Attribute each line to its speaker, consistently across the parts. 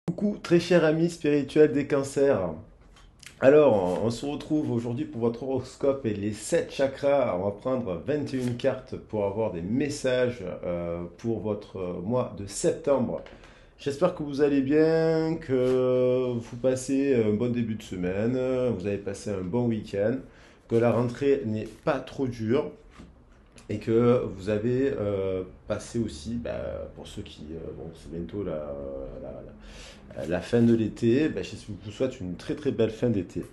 Speaker 1: Coucou, très cher ami spirituel des cancers. Alors, on se retrouve aujourd'hui pour votre horoscope et les 7 chakras. On va prendre 21 cartes pour avoir des messages pour votre mois de septembre. J'espère que vous allez bien, que vous passez un bon début de semaine, vous avez passé un bon week-end, que la rentrée n'est pas trop dure et que vous avez passé aussi, pour ceux qui, bon, c'est bientôt la fin de l'été, je vous souhaite une très très belle fin d'été.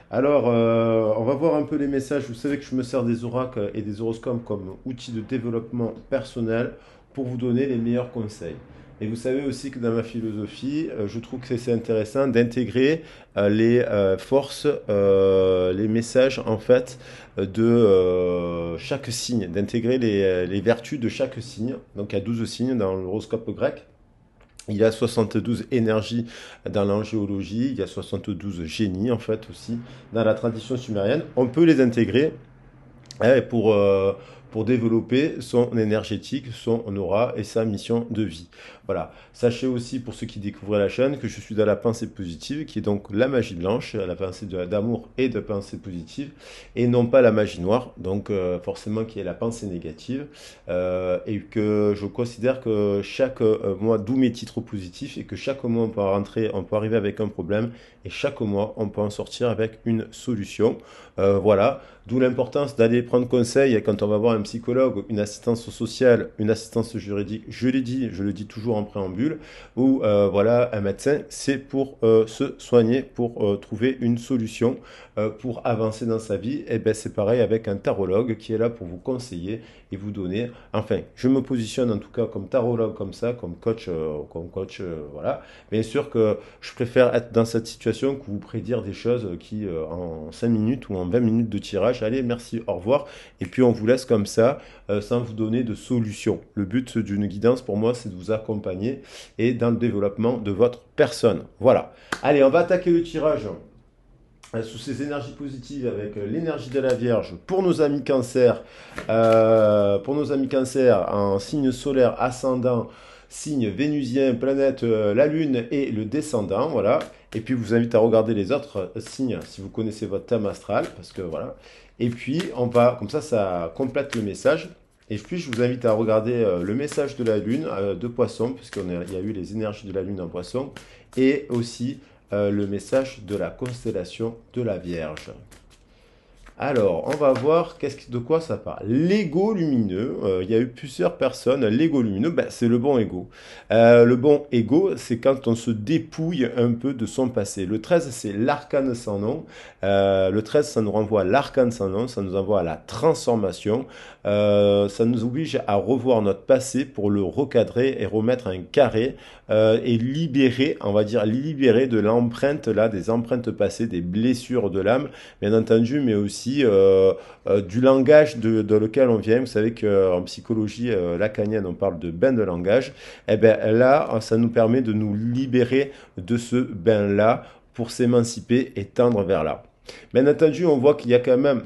Speaker 1: Alors, on va voir un peu les messages. Vous savez que je me sers des oracles et des horoscopes comme outil de développement personnel pour vous donner les meilleurs conseils. Et vous savez aussi que dans ma philosophie, je trouve que c'est intéressant d'intégrer les forces, les messages en fait de chaque signe, d'intégrer les vertus de chaque signe. Donc il y a 12 signes dans l'horoscope grec. Il y a 72 énergies dans l'angéologie, il y a 72 génies en fait aussi dans la tradition sumérienne. On peut les intégrer pour développer son énergétique, son aura et sa mission de vie. Voilà. Sachez aussi, pour ceux qui découvrent la chaîne, que je suis dans la pensée positive, qui est donc la magie blanche, la pensée d'amour et de pensée positive, et non pas la magie noire, donc forcément qui est la pensée négative, et que je considère que chaque mois, d'où mes titres positifs, et que chaque mois on peut rentrer, on peut arriver avec un problème, et chaque mois on peut en sortir avec une solution. Voilà. D'où l'importance d'aller prendre conseil quand on va voir un psychologue, une assistance sociale, une assistance juridique. Je l'ai dit, je le dis toujours en préambule, ou voilà, un médecin, c'est pour se soigner, pour trouver une solution, pour avancer dans sa vie. Et ben c'est pareil avec un tarologue qui est là pour vous conseiller et vous donner. Enfin, je me positionne en tout cas comme tarologue comme ça, comme coach, voilà. Bien sûr que je préfère être dans cette situation que vous prédire des choses qui en 5 minutes ou en 20 minutes de tirage, allez, merci, au revoir. Et puis on vous laisse comme ça, sans vous donner de solution. Le but d'une guidance pour moi, c'est de vous accompagner et dans le développement de votre personne. Voilà. Allez, on va attaquer le tirage sous ces énergies positives avec l'énergie de la Vierge pour nos amis cancer, en signe solaire ascendant, signe vénusien, planète, la lune et le descendant, voilà. Et puis, je vous invite à regarder les autres signes si vous connaissez votre thème astral, parce que voilà. Et puis, on va, comme ça complète le message. Et puis, je vous invite à regarder le message de la lune de poisson, puisqu'il y a eu les énergies de la lune en poisson, et aussi le message de la constellation de la Vierge. Alors, on va voir de quoi ça parle. L'ego lumineux, il y a eu plusieurs personnes. L'ego lumineux, c'est le bon ego. Le bon ego, c'est quand on se dépouille un peu de son passé. Le 13, c'est l'arcane sans nom. Le 13, ça nous renvoie à l'arcane sans nom, ça nous envoie à la transformation. Ça nous oblige à revoir notre passé pour le recadrer et remettre un carré et libérer, on va dire, libérer de l'empreinte, là, des empreintes passées, des blessures de l'âme, bien entendu, mais aussi du langage de lequel on vient. Vous savez qu'en psychologie lacanienne, on parle de bain de langage. Et bien là, ça nous permet de nous libérer de ce bain-là pour s'émanciper et tendre vers là. Bien entendu, on voit qu'il y a quand même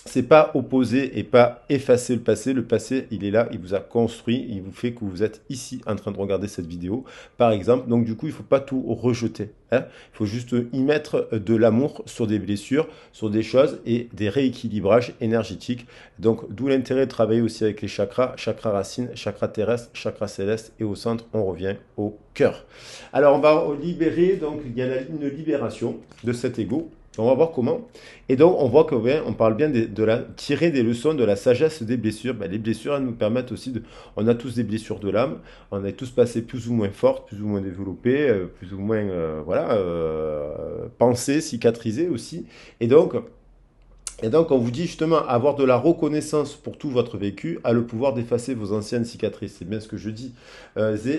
Speaker 1: c'est pas opposer et pas effacer le passé. Le passé, il est là, il vous a construit, il vous fait que vous êtes ici en train de regarder cette vidéo, par exemple. Donc du coup, il faut pas tout rejeter. Hein. Il faut juste y mettre de l'amour sur des blessures, sur des choses et des rééquilibrages énergétiques. Donc d'où l'intérêt de travailler aussi avec les chakras, chakras racines, chakras terrestres, chakras célestes et au centre, on revient au cœur. Alors on va libérer, donc il y a une libération de cet ego. On va voir comment. Et donc, on voit que on parle bien tirer des leçons de la sagesse des blessures. Les blessures, elles nous permettent aussi de. On a tous des blessures de l'âme. On a tous passé plus ou moins fortes, plus ou moins développées, plus ou moins, voilà, pensées, cicatrisées aussi. Et donc, on vous dit justement, avoir de la reconnaissance pour tout votre vécu a le pouvoir d'effacer vos anciennes cicatrices. C'est bien ce que je dis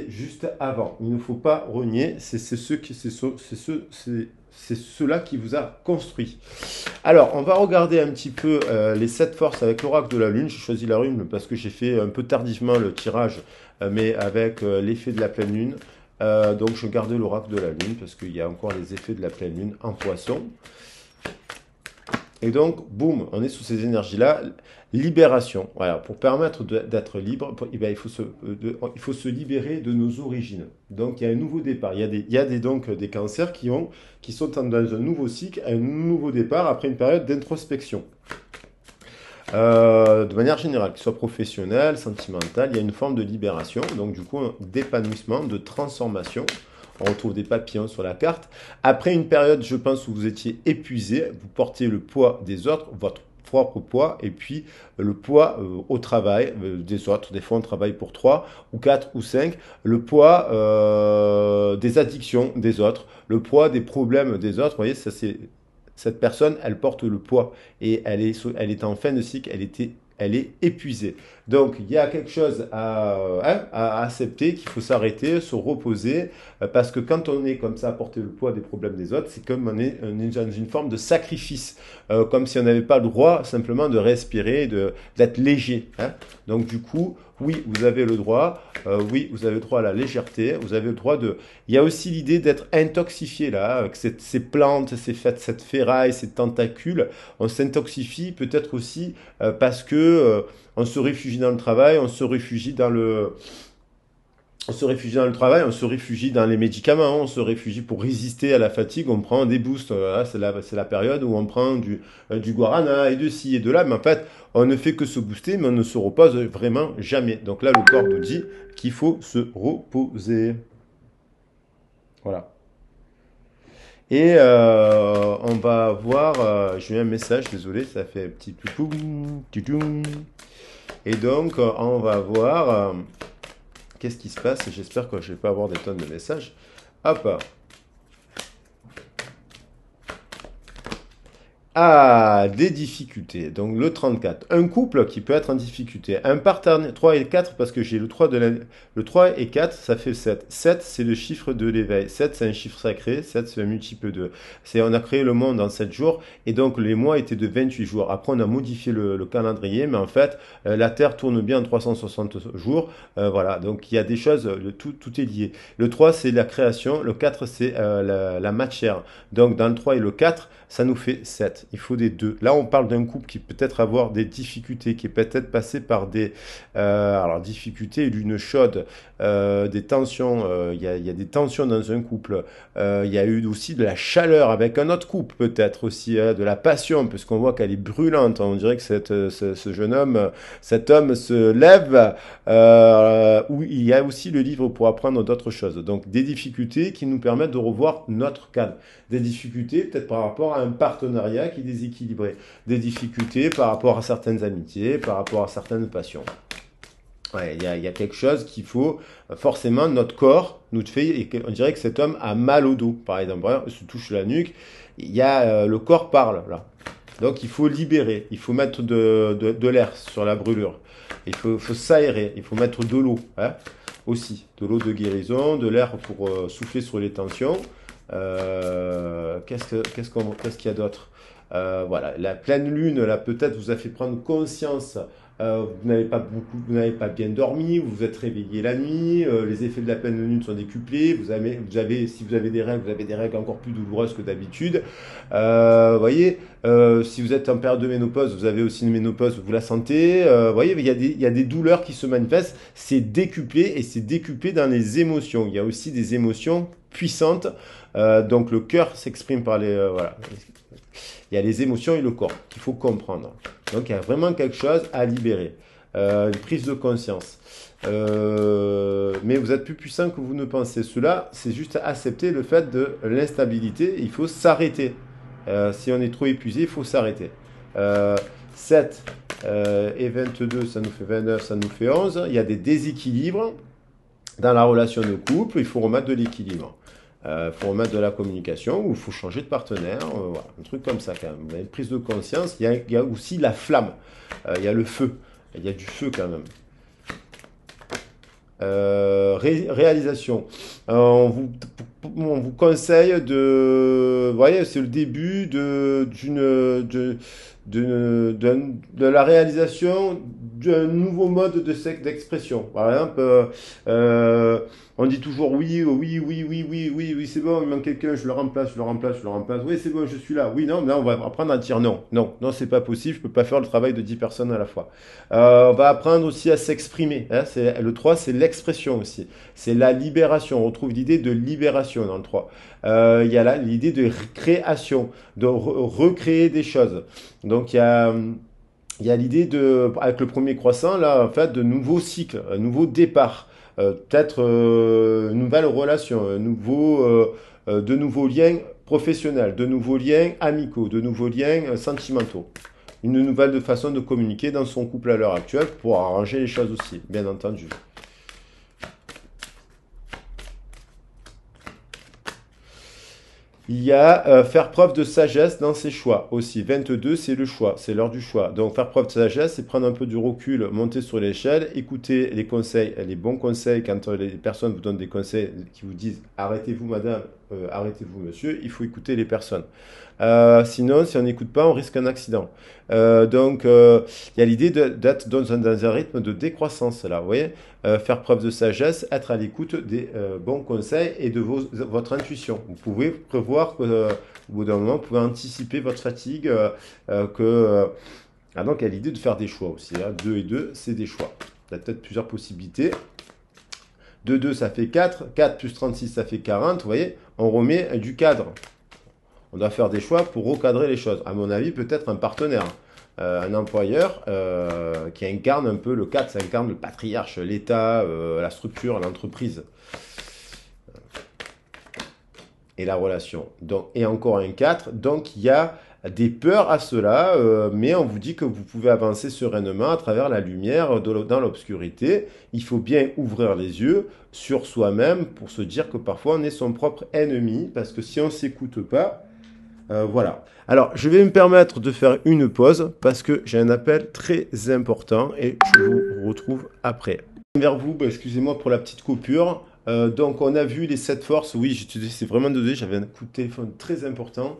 Speaker 1: juste avant. Il ne faut pas renier, c'est cela qui vous a construit. Alors, on va regarder un petit peu les 7 forces avec l'oracle de la Lune. J'ai choisi la Lune parce que j'ai fait un peu tardivement le tirage, mais avec l'effet de la pleine Lune. Donc, je gardais l'oracle de la Lune parce qu'il y a encore les effets de la pleine Lune en poisson. Et donc, boum, on est sous ces énergies-là. Libération. Voilà, pour permettre d'être libre, eh ben, il faut se libérer de nos origines. Donc, il y a un nouveau départ. Donc, des cancers qui sont dans un nouveau cycle, un nouveau départ après une période d'introspection. De manière générale, que ce soit professionnelle, sentimentale, il y a une forme de libération, donc du coup, d'épanouissement, de transformation. On retrouve des papillons sur la carte. Après une période, je pense, où vous étiez épuisé, vous portiez le poids des autres, votre propre poids, et puis le poids au travail des autres. Des fois, on travaille pour 3 ou 4 ou 5. Le poids des addictions des autres, le poids des problèmes des autres. Vous voyez, ça c'est cette personne, elle porte le poids et elle est en fin de cycle, elle est épuisée. Donc, il y a quelque chose à accepter, qu'il faut s'arrêter, se reposer, parce que quand on est comme ça à porter le poids des problèmes des autres, c'est comme on est dans une forme de sacrifice, comme si on n'avait pas le droit simplement de respirer, d'être léger. Hein. Donc, du coup, oui, vous avez le droit, oui, vous avez le droit à la légèreté, vous avez le droit de... Il y a aussi l'idée d'être intoxifié là, avec ces plantes, cette ferraille, ces tentacules, on s'intoxifie peut-être aussi parce que on se réfugie dans le travail, on se réfugie dans on se réfugie dans le travail, on se réfugie dans les médicaments, on se réfugie pour résister à la fatigue, on prend des boosts. Voilà, c'est la période où on prend du guarana et de ci et de là, mais en fait, on ne fait que se booster, mais on ne se repose vraiment jamais. Donc là, le corps nous dit qu'il faut se reposer. Voilà. Et on va voir, j'ai eu un message, désolé, ça fait un petit toutoum, toutoum. Et donc, on va voir qu'est-ce qui se passe. J'espère que je ne vais pas avoir des tonnes de messages. Hop. Ah, des difficultés. Donc le 34. Un couple qui peut être en difficulté. Un partenaire 3 et 4 parce que j'ai le 3 et 4, ça fait 7. 7, c'est le chiffre de l'éveil. 7, c'est un chiffre sacré. 7, c'est un multiple de... On a créé le monde en 7 jours et donc les mois étaient de 28 jours. Après, on a modifié le calendrier, mais en fait, la Terre tourne bien en 360 jours. Voilà, donc il y a des choses, tout est lié. Le 3, c'est la création. Le 4, c'est la matière. Donc dans le 3 et le 4, ça nous fait 7. Il faut des 2. Là, on parle d'un couple qui peut-être avoir des difficultés, qui est peut-être passé par des alors difficultés, lune chaude, des tensions. Il y a des tensions dans un couple. Il y a eu aussi de la chaleur avec un autre couple, peut-être aussi, de la passion, puisqu'on voit qu'elle est brûlante. On dirait que ce jeune homme, cet homme se lève. Où il y a aussi le livre pour apprendre d'autres choses. Donc des difficultés qui nous permettent de revoir notre cadre. Des difficultés peut-être par rapport à un partenariat qui est déséquilibré. Des difficultés par rapport à certaines amitiés, par rapport à certaines passions. Ouais, il y a quelque chose qu'il faut, forcément, notre corps nous fait, et on dirait que cet homme a mal au dos, par exemple. Voilà, il se touche la nuque, le corps parle, là. Donc il faut libérer, il faut mettre de l'air sur la brûlure, faut s'aérer, il faut mettre de l'eau, hein, aussi, de l'eau de guérison, de l'air pour souffler sur les tensions. Qu'est-ce qu'il y a d'autre? Voilà, la pleine lune, là, peut-être vous a fait prendre conscience. Vous n'avez pas bien dormi, vous vous êtes réveillé la nuit, les effets de la pleine lune sont décuplés, si vous avez des règles encore plus douloureuses que d'habitude. Voyez, si vous êtes en période de ménopause, vous avez aussi une ménopause, vous la sentez. Voyez, il y a des douleurs qui se manifestent, c'est décuplé et c'est décuplé dans les émotions. Il y a aussi des émotions puissantes, donc le cœur s'exprime par les... voilà. Il y a les émotions et le corps qu'il faut comprendre. Donc il y a vraiment quelque chose à libérer. Une prise de conscience. Mais vous êtes plus puissant que vous ne pensez. Cela, c'est juste accepter le fait de l'instabilité. Il faut s'arrêter. Si on est trop épuisé, il faut s'arrêter. 7 et 22, ça nous fait 29, ça nous fait 11. Il y a des déséquilibres dans la relation de couple. Il faut remettre de l'équilibre. Faut remettre de la communication ou il faut changer de partenaire, voilà, un truc comme ça quand même. Une prise de conscience, il y a aussi la flamme, il y a le feu, il y a du feu quand même. Réalisation. on vous conseille de, vous voyez, c'est le début de la réalisation d'un nouveau mode d'expression. Par exemple, on dit toujours oui, oui, oui, oui, oui, oui, oui, c'est bon, il manque quelqu'un, je le remplace, je le remplace, je le remplace. Oui, c'est bon, je suis là. Oui, non, mais on va apprendre à dire non. Non, non, c'est pas possible, je peux pas faire le travail de 10 personnes à la fois. On va apprendre aussi à s'exprimer. Hein, le 3, c'est l'expression aussi. C'est la libération. On retrouve l'idée de libération dans le 3. Il y a là l'idée de création, de recréer des choses. Donc il y a l'idée de, avec le premier croissant, là, en fait, de nouveaux cycles, un nouveau départ, peut-être une nouvelle relation, de nouveaux liens professionnels, de nouveaux liens amicaux, de nouveaux liens sentimentaux. Une nouvelle façon de communiquer dans son couple à l'heure actuelle pour arranger les choses aussi, bien entendu. Il y a faire preuve de sagesse dans ses choix aussi. 22, c'est le choix, c'est l'heure du choix. Donc faire preuve de sagesse, c'est prendre un peu du recul, monter sur l'échelle, écouter les conseils, les bons conseils quand les personnes vous donnent des conseils qui vous disent arrêtez-vous madame, arrêtez-vous monsieur, il faut écouter les personnes. Sinon, si on n'écoute pas, on risque un accident. Il y a l'idée d'être dans un rythme de décroissance là, vous voyez. Faire preuve de sagesse, être à l'écoute des bons conseils et de votre intuition. Vous pouvez prévoir que, au bout d'un moment, vous pouvez anticiper votre fatigue. Donc, il y a l'idée de faire des choix aussi. Hein. 2 et 2, c'est des choix. Il y a peut-être plusieurs possibilités. 2, 2, ça fait 4. 4 plus 36, ça fait 40. Vous voyez, on remet du cadre. On doit faire des choix pour recadrer les choses. À mon avis, peut-être un partenaire. Un employeur qui incarne un peu le 4, ça incarne le patriarche, l'État, la structure, l'entreprise et la relation. Donc, et encore un 4, donc il y a des peurs à cela, mais on vous dit que vous pouvez avancer sereinement à travers la lumière dans l'obscurité. Il faut bien ouvrir les yeux sur soi-même pour se dire que parfois on est son propre ennemi, parce que si on ne s'écoute pas, voilà. Alors, je vais me permettre de faire une pause parce que j'ai un appel très important et je vous retrouve après. Vers vous, excusez-moi pour la petite coupure. Donc, on a vu les 7 forces. Oui, c'est vraiment désolé, j'avais un coup de téléphone très important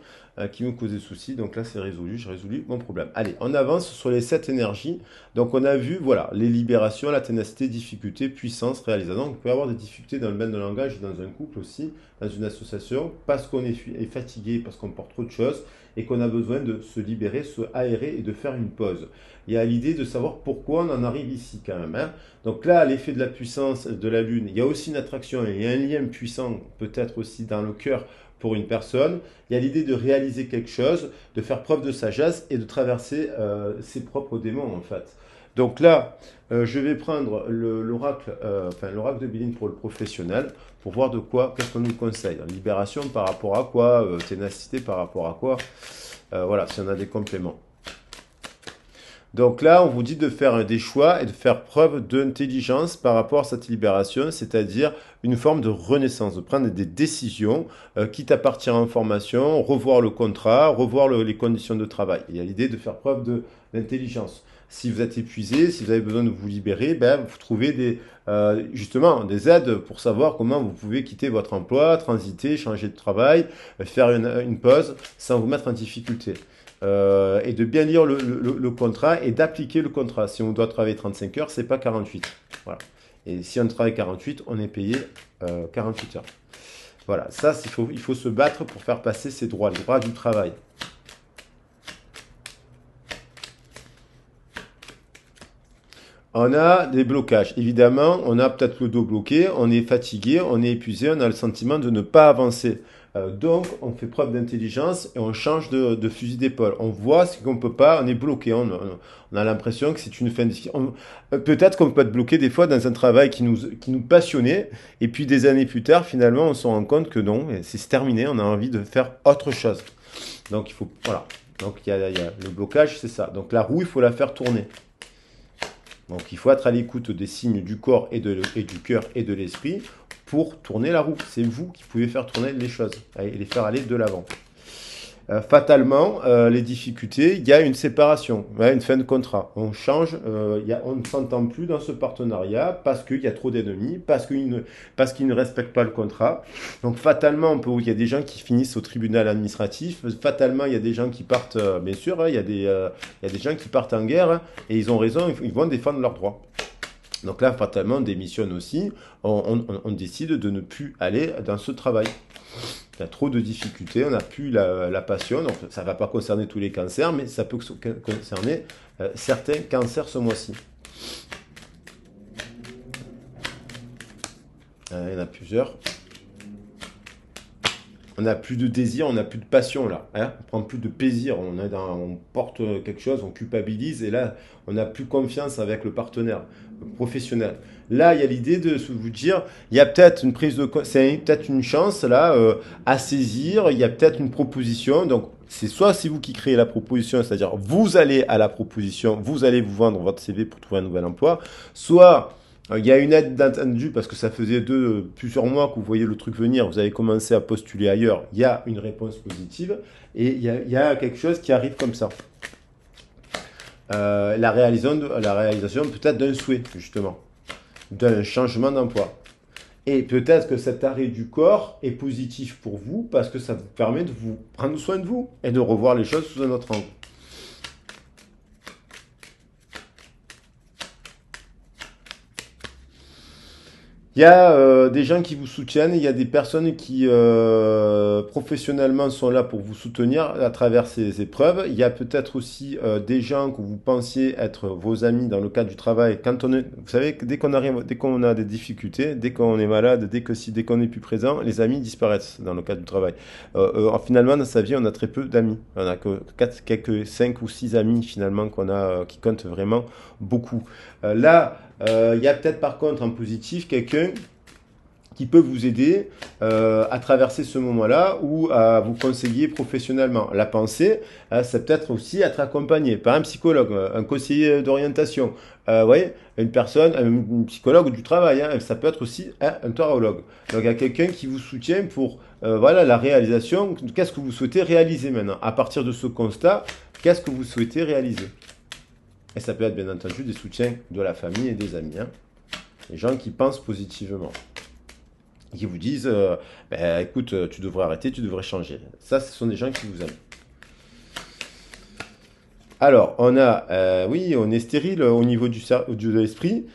Speaker 1: qui me causait souci. Donc là, c'est résolu, j'ai résolu mon problème. Allez, on avance sur les 7 énergies. Donc, on a vu, voilà, les libérations, la ténacité, difficulté, puissance, réalisation. Donc, vous pouvez avoir des difficultés dans le domaine de langage, dans un couple aussi, dans une association, parce qu'on est fatigué, parce qu'on porte trop de choses et qu'on a besoin de se libérer, se aérer et de faire une pause. Il y a l'idée de savoir pourquoi on en arrive ici quand même. Hein. Donc là, l'effet de la puissance de la Lune, il y a aussi une attraction, il y a un lien puissant peut-être aussi dans le cœur pour une personne. Il y a l'idée de réaliser quelque chose, de faire preuve de sagesse et de traverser ses propres démons en fait. Donc là, je vais prendre l'oracle de Béline pour le professionnel pour voir de quoi, qu'est-ce qu'on nous conseille. Libération par rapport à quoi, ténacité par rapport à quoi. Voilà, si on a des compléments. Donc là, on vous dit de faire des choix et de faire preuve d'intelligence par rapport à cette libération, c'est-à-dire une forme de renaissance, de prendre des décisions, quitte à partir en formation, revoir le contrat, revoir les conditions de travail. Il y a l'idée de faire preuve d'intelligence. Si vous êtes épuisé, si vous avez besoin de vous libérer, vous trouvez justement des aides pour savoir comment vous pouvez quitter votre emploi, transiter, changer de travail, faire une pause sans vous mettre en difficulté. Et de bien lire le contrat et d'appliquer le contrat. Si on doit travailler 35 heures, c'est pas 48. Voilà. Et si on travaille 48, on est payé 48 heures. Voilà, ça, il faut se battre pour faire passer ces droits, les droits du travail. On a des blocages. Évidemment, on a peut-être le dos bloqué, on est fatigué, on est épuisé, on a le sentiment de ne pas avancer. Donc, on fait preuve d'intelligence et on change de fusil d'épaule. On voit ce qu'on ne peut pas, on est bloqué. On a l'impression que c'est une fin de... Peut-être qu'on peut être bloqué des fois dans un travail qui nous passionnait. Et puis, des années plus tard, finalement, on se rend compte que non, c'est terminé, on a envie de faire autre chose. Donc, il faut... Voilà. Donc, il y a le blocage, c'est ça. Donc, la roue, il faut la faire tourner. Donc il faut être à l'écoute des signes du corps et du cœur et de l'esprit pour tourner la roue. C'est vous qui pouvez faire tourner les choses et les faire aller de l'avant. Fatalement, les difficultés, il y a une séparation, ouais, une fin de contrat. On change, on ne s'entend plus dans ce partenariat parce qu'il y a trop d'ennemis, parce qu'ils ne respectent pas le contrat. Donc fatalement, il y a des gens qui finissent au tribunal administratif. Fatalement, il y a des gens qui partent, bien sûr, hein, il y a des gens qui partent en guerre, hein, et ils ont raison, ils vont défendre leurs droits. Donc là, fatalement, on démissionne aussi. On décide de ne plus aller dans ce travail. Il y a trop de difficultés, on n'a plus la passion. Donc ça ne va pas concerner tous les cancers, mais ça peut concerner certains cancers ce mois-ci. Il y en a plusieurs. On n'a plus de désir, on n'a plus de passion là. Hein, on prend plus de plaisir. On porte quelque chose, on culpabilise et là, on n'a plus confiance avec le partenaire professionnel. Là, il y a l'idée de vous dire, il y a peut-être une prise de, c'est peut-être une chance là à saisir. Il y a peut-être une proposition. Donc, c'est soit c'est vous qui créez la proposition, c'est-à-dire vous allez à la proposition, vous allez vous vendre votre CV pour trouver un nouvel emploi, soit il y a une aide d'intendu parce que ça faisait plusieurs mois que vous voyez le truc venir, vous avez commencé à postuler ailleurs, il y a une réponse positive et il y a quelque chose qui arrive comme ça. La réalisation peut-être d'un souhait, justement, d'un changement d'emploi. Et peut-être que cet arrêt du corps est positif pour vous parce que ça vous permet de vous prendre soin de vous et de revoir les choses sous un autre angle. Il y a des gens qui vous soutiennent, il y a des personnes qui professionnellement sont là pour vous soutenir à travers ces épreuves. Il y a peut-être aussi des gens que vous pensiez être vos amis dans le cadre du travail. Vous savez, dès qu'on arrive, dès qu'on a des difficultés, dès qu'on est malade, dès qu'on n'est plus présent, les amis disparaissent dans le cadre du travail. Finalement, dans sa vie, on a très peu d'amis. On a que quelques 5 ou 6 amis finalement qui comptent vraiment beaucoup. Là, il y a peut-être par contre en positif quelqu'un qui peut vous aider à traverser ce moment-là ou à vous conseiller professionnellement. La pensée, c'est peut-être aussi être accompagné par un psychologue, un conseiller d'orientation, voyez, une personne, un psychologue du travail, hein, ça peut être aussi un tarologue. Donc il y a quelqu'un qui vous soutient pour voilà, la réalisation. Qu'est-ce que vous souhaitez réaliser maintenant? À partir de ce constat, qu'est-ce que vous souhaitez réaliser? Et ça peut être bien entendu des soutiens de la famille et des amis. Hein. Les gens qui pensent positivement. Qui vous disent, écoute, tu devrais arrêter, tu devrais changer. Ça, ce sont des gens qui vous aiment. Alors, oui, on est stérile au niveau de l'esprit.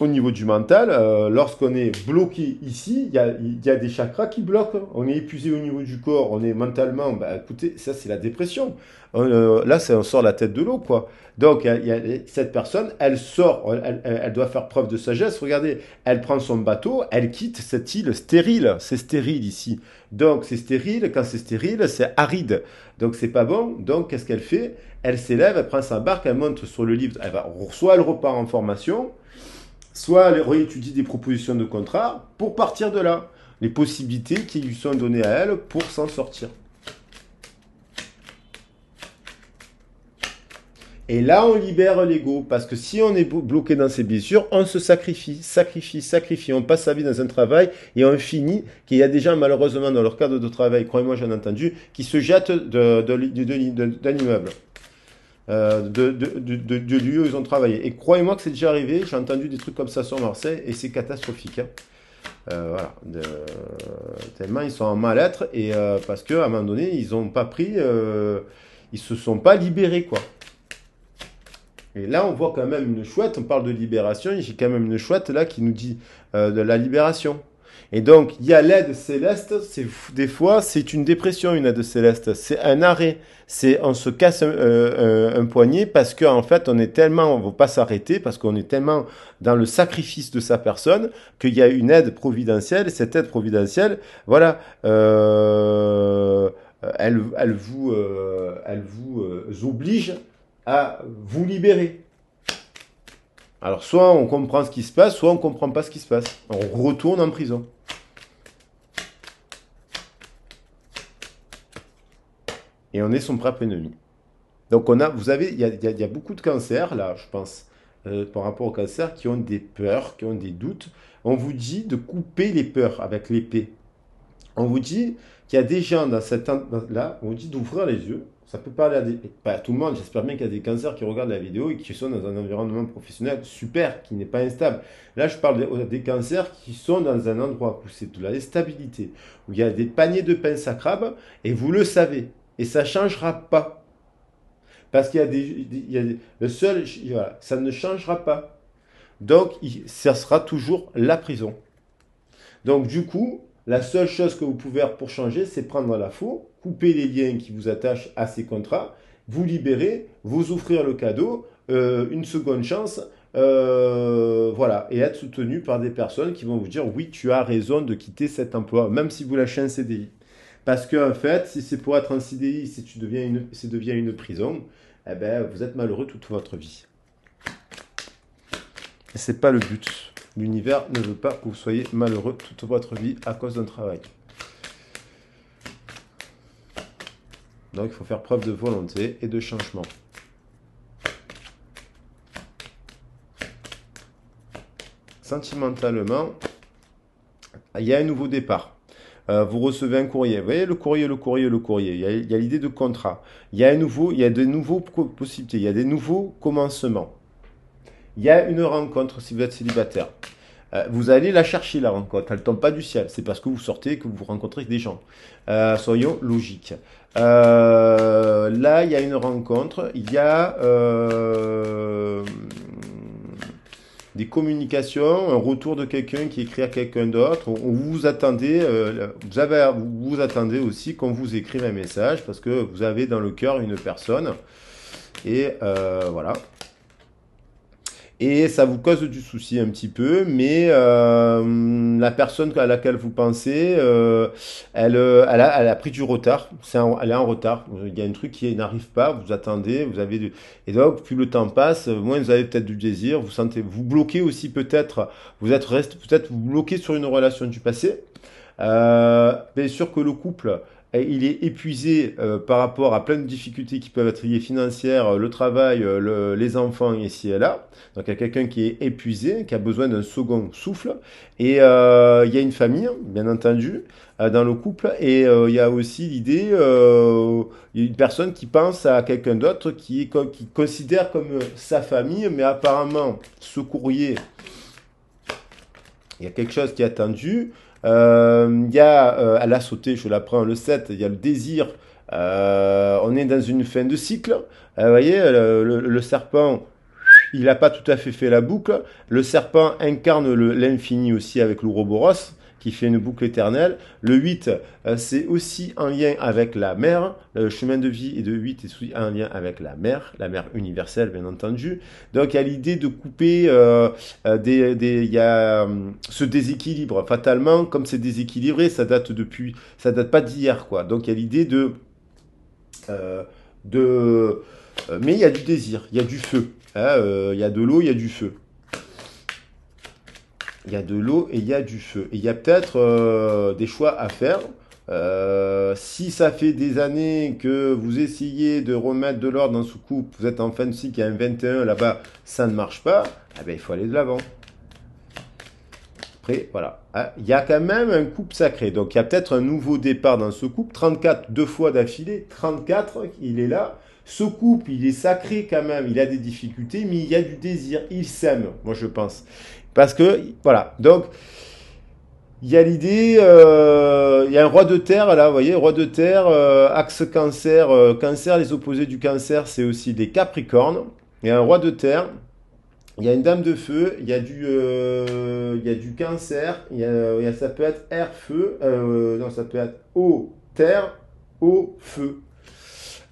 Speaker 1: Au niveau du mental, lorsqu'on est bloqué ici, il y a des chakras qui bloquent. On est épuisé au niveau du corps, on est mentalement. Écoutez, ça c'est la dépression. Là, on sort la tête de l'eau, quoi. Donc, cette personne, elle doit faire preuve de sagesse. Regardez, elle prend son bateau, elle quitte cette île stérile. C'est stérile ici. Donc, c'est stérile. Quand c'est stérile, c'est aride. Donc, c'est pas bon. Donc, qu'est-ce qu'elle fait? Elle s'élève, elle prend sa barque, elle monte sur le livre. Soit elle repart en formation, soit elle réétudie des propositions de contrat pour partir de là. Les possibilités qui lui sont données à elle pour s'en sortir. Et là, on libère l'ego. Parce que si on est bloqué dans ses blessures, on se sacrifie. On passe sa vie dans un travail et on finit qu'il y a des gens, malheureusement, dans leur cadre de travail, croyez-moi, j'en ai entendu, qui se jettent d'un immeuble. De lieu où ils ont travaillé. Et croyez-moi que c'est déjà arrivé, j'ai entendu des trucs comme ça sur Marseille et c'est catastrophique. Hein. Voilà. Tellement ils sont en mal-être et parce qu'à un moment donné, ils ont pas pris, ils se sont pas libérés, quoi. Et là, on voit quand même une chouette, on parle de libération, et j'ai quand même une chouette là qui nous dit de la libération. Et donc, il y a l'aide céleste, des fois, c'est une dépression, une aide céleste. C'est un arrêt. On se casse un poignet parce qu'en fait, on ne veut pas s'arrêter, parce qu'on est tellement dans le sacrifice de sa personne qu'il y a une aide providentielle. Et cette aide providentielle, voilà, elle vous oblige à vous libérer. Alors, soit on comprend ce qui se passe, soit on ne comprend pas ce qui se passe. On retourne en prison. Et on est son propre ennemi. Donc il y a beaucoup de cancers, là, je pense, par rapport au cancer, qui ont des peurs, qui ont des doutes. On vous dit de couper les peurs avec l'épée. On vous dit qu'il y a des gens là, on vous dit d'ouvrir les yeux. Ça peut parler à pas à tout le monde, j'espère bien qu'il y a des cancers qui regardent la vidéo et qui sont dans un environnement professionnel super, qui n'est pas instable. Là, je parle des cancers qui sont dans un endroit où c'est de l'instabilité, où il y a des paniers de pince à crabe, et vous le savez. Et ça ne changera pas. Parce qu'il y a le seul, voilà, ça ne changera pas. Donc, ça sera toujours la prison. Donc du coup, la seule chose que vous pouvez faire pour changer, c'est prendre la faux, couper les liens qui vous attachent à ces contrats, vous libérer, vous offrir le cadeau, une seconde chance, voilà, et être soutenu par des personnes qui vont vous dire oui, tu as raison de quitter cet emploi, même si vous lâchez un CDI. Parce qu'en fait, si c'est pour être un CDI, si tu deviens ça devient une prison, eh ben, vous êtes malheureux toute votre vie. Et c'est pas le but. L'univers ne veut pas que vous soyez malheureux toute votre vie à cause d'un travail. Donc il faut faire preuve de volonté et de changement. Sentimentalement, il y a un nouveau départ. Vous recevez un courrier. Vous voyez le courrier, le courrier, le courrier. Il y a l'idée de contrat. Il y a de nouveaux possibilités. Il y a des nouveaux commencements. Il y a une rencontre si vous êtes célibataire. Vous allez la chercher, la rencontre. Elle ne tombe pas du ciel. C'est parce que vous sortez que vous rencontrez des gens. Soyons logiques. Là, il y a une rencontre. Il y a des communications, un retour de quelqu'un qui écrit à quelqu'un d'autre. Vous attendez, vous attendez aussi qu'on vous écrive un message parce que vous avez dans le cœur une personne. Et voilà. Et ça vous cause du souci un petit peu, mais la personne à laquelle vous pensez, elle a pris du retard. Elle est en retard. Il y a un truc qui n'arrive pas. Vous attendez, et donc plus le temps passe, moins vous avez peut-être du désir. Vous bloquez aussi peut-être. Peut-être vous bloquez sur une relation du passé. Bien sûr que le couple, il est épuisé par rapport à plein de difficultés qui peuvent être liées financières, le travail, les enfants ici et là. Donc il y a quelqu'un qui est épuisé, qui a besoin d'un second souffle. Et il y a une famille, bien entendu, dans le couple. Et il y a aussi l'idée, il y a une personne qui pense à quelqu'un d'autre qui considère comme sa famille, mais apparemment ce courrier, il y a quelque chose qui est attendu. Elle a sauté, je la prends le 7, il y a le désir. On est dans une fin de cycle. Vous voyez, le serpent, il n'a pas tout à fait la boucle. Le serpent incarne l'infini aussi avec l'Ouroboros, qui fait une boucle éternelle. Le 8, c'est aussi en lien avec la mer. Le chemin de vie et de 8 est aussi en lien avec la mer universelle, bien entendu. Donc, il y a l'idée de couper il y a ce déséquilibre. Fatalement, comme c'est déséquilibré, ça date pas d'hier, quoi. Donc, il y a l'idée euh, mais il y a du désir, il y a du feu. Hein, il y a de l'eau, il y a du feu. Il y a de l'eau et il y a du feu. Et il y a peut-être des choix à faire. Si ça fait des années que vous essayez de remettre de l'ordre dans ce couple, vous êtes en fin de cycle, il y a un 21 là-bas, ça ne marche pas, eh ben, il faut aller de l'avant. Après, voilà. Il y a quand même un couple sacré. Donc il y a peut-être un nouveau départ dans ce couple. 34, deux fois d'affilée. 34, il est là. Ce couple, il est sacré quand même. Il a des difficultés, mais il y a du désir. Il s'aime, moi je pense. Parce que, voilà. Donc, il y a l'idée, il y a un roi de terre, là, vous voyez, roi de terre, axe cancer. Cancer, les opposés du cancer, c'est aussi des capricornes. Il y a un roi de terre. Il y a une dame de feu, il y a du cancer, ça peut être air, feu, non, ça peut être eau, terre, eau, feu.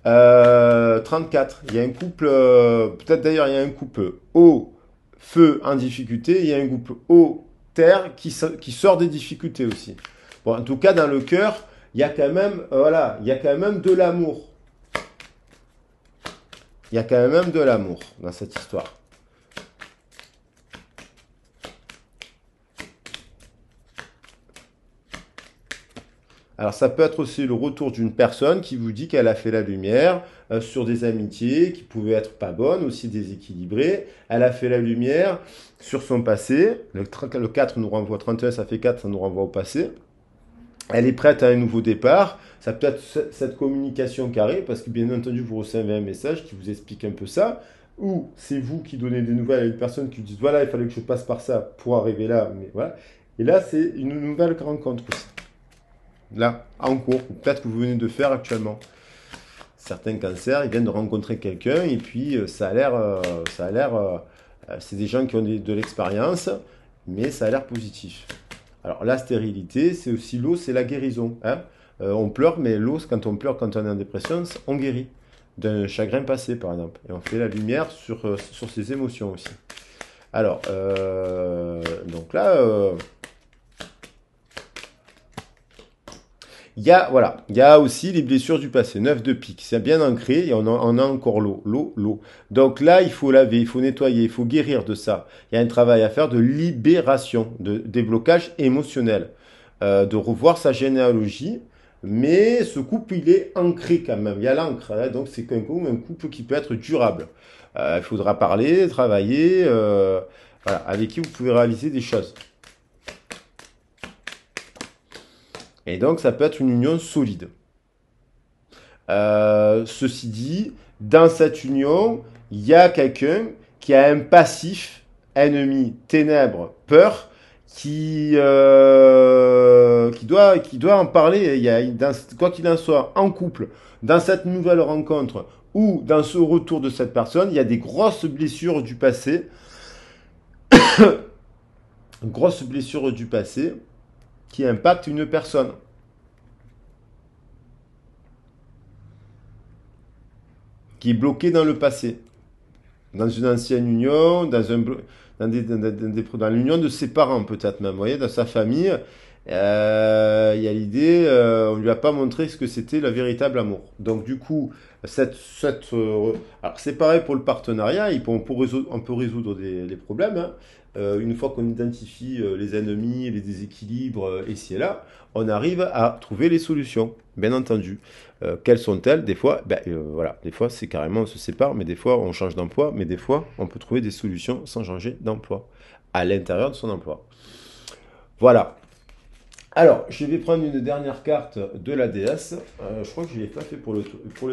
Speaker 1: 34, il y a un couple, peut-être d'ailleurs il y a un couple eau, feu en difficulté, il y a un couple eau, terre qui sort des difficultés aussi. Bon, en tout cas, dans le cœur, il y a quand même, voilà, il y a quand même de l'amour. Il y a quand même de l'amour dans cette histoire. Alors ça peut être aussi le retour d'une personne qui vous dit qu'elle a fait la lumière sur des amitiés qui pouvaient être pas bonnes, aussi déséquilibrées. Elle a fait la lumière sur son passé. Le 4 nous renvoie, 31 ça fait 4, ça nous renvoie au passé. elle est prête à un nouveau départ. Ça peut être cette communication carrée, parce que bien entendu, vous recevez un message qui vous explique un peu ça, ou c'est vous qui donnez des nouvelles à une personne qui vous dit, voilà, il fallait que je passe par ça pour arriver là, mais voilà. Et là, c'est une nouvelle rencontre aussi. Là, en cours, ou peut-être que vous venez de faire actuellement. Certains cancers, ils viennent de rencontrer quelqu'un, et puis c'est des gens qui ont de l'expérience, mais ça a l'air positif. Alors la stérilité, c'est aussi l'eau, c'est la guérison, hein. On pleure, mais l'eau, quand on pleure, quand on est en dépression, on guérit d'un chagrin passé, par exemple. Et on fait la lumière sur ses émotions aussi. Alors, donc là, voilà, il y a aussi les blessures du passé, 9 de pique. C'est bien ancré et on a encore l'eau. Donc là, il faut laver, il faut nettoyer, il faut guérir de ça. Il y a un travail à faire de libération, de déblocage émotionnel, de revoir sa généalogie. Mais ce couple, il est ancré quand même. Il y a l'encre, hein, donc c'est un couple qui peut être durable. Il faudra parler, travailler, voilà, avec qui vous pouvez réaliser des choses. Et donc, ça peut être une union solide. Ceci dit, dans cette union, il y a quelqu'un qui a un passif, ennemi, ténèbres, peur, qui doit en parler. Quoi qu'il en soit, en couple, dans cette nouvelle rencontre ou dans ce retour de cette personne, il y a des grosses blessures du passé, grosses blessures du passé qui impactent une personne. Qui est bloquée dans le passé, dans une ancienne union, dans l'union de ses parents peut-être même, vous voyez, dans sa famille, il y a l'idée, on lui a pas montré ce que c'était le véritable amour. Donc du coup, alors c'est pareil pour le partenariat, on peut résoudre les problèmes, hein. Une fois qu'on identifie les ennemis, les déséquilibres ici et là, on arrive à trouver les solutions, bien entendu. Quelles sont-elles? Des fois, voilà, des fois c'est carrément on se sépare, mais des fois on change d'emploi, mais des fois on peut trouver des solutions sans changer d'emploi, à l'intérieur de son emploi. Voilà. Alors, je vais prendre une dernière carte de la déesse. Je crois que je ne l'ai pas fait pour les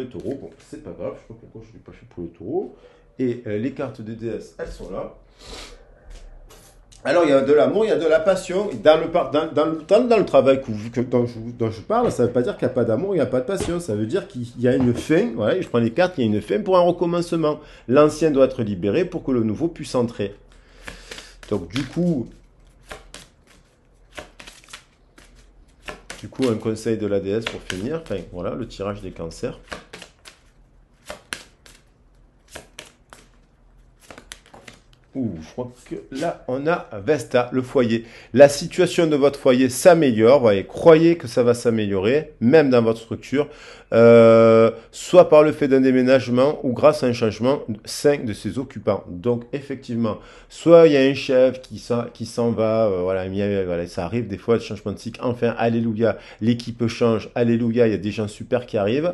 Speaker 1: taureaux. Bon, c'est pas grave, je ne sais pas pourquoi je ne l'ai pas fait pour les taureaux. Et les cartes des déesses, elles sont là. Alors, il y a de l'amour, il y a de la passion. Dans le travail dont je parle, ça ne veut pas dire qu'il n'y a pas d'amour, il n'y a pas de passion. Ça veut dire qu'il y a une fin. Voilà, je prends les cartes, il y a une fin pour un recommencement. L'ancien doit être libéré pour que le nouveau puisse entrer. Donc, du coup, un conseil de la déesse pour finir. Enfin, voilà, le tirage des cancers. Je crois que là, on a Vesta, le foyer. La situation de votre foyer s'améliore. Voyez, croyez que ça va s'améliorer, même dans votre structure, soit par le fait d'un déménagement ou grâce à un changement sain de ses occupants. Donc, effectivement, soit il y a un chef qui s'en va, voilà, ça arrive des fois, le changement de cycle. Enfin, alléluia, l'équipe change, alléluia, il y a des gens super qui arrivent.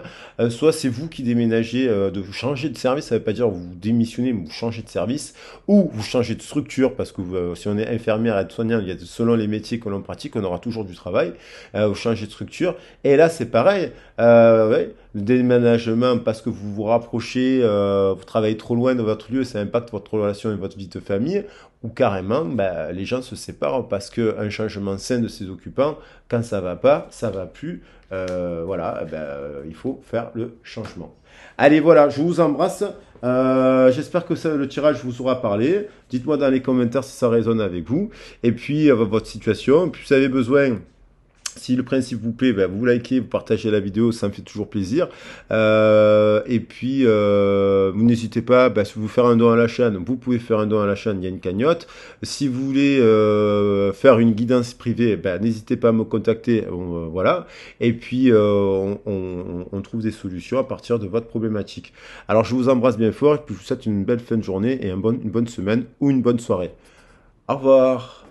Speaker 1: Soit c'est vous qui déménagez, de vous changer de service, ça ne veut pas dire vous démissionnez, mais vous changez de service, ou vous changez de structure, parce que si on est infirmière et aide-soignant, selon les métiers que l'on pratique, on aura toujours du travail, vous changez de structure, et là c'est pareil, le déménagement, parce que vous vous rapprochez, vous travaillez trop loin de votre lieu, ça impacte votre relation et votre vie de famille, ou carrément, les gens se séparent parce qu'un changement sain de ses occupants, quand ça va pas, ça va plus, voilà, il faut faire le changement. Allez, voilà, je vous embrasse. J'espère que le tirage vous aura parlé. Dites-moi dans les commentaires si ça résonne avec vous. Et puis, votre situation. Et puis, vous avez besoin, si le principe vous plaît, vous likez, vous partagez la vidéo, ça me fait toujours plaisir. Et puis, vous n'hésitez pas, si vous faire un don à la chaîne, vous pouvez faire un don à la chaîne, il y a une cagnotte. Si vous voulez faire une guidance privée, n'hésitez pas à me contacter, voilà. Et puis, on trouve des solutions à partir de votre problématique. Alors, je vous embrasse bien fort et puis je vous souhaite une belle fin de journée et une bonne semaine ou une bonne soirée. Au revoir.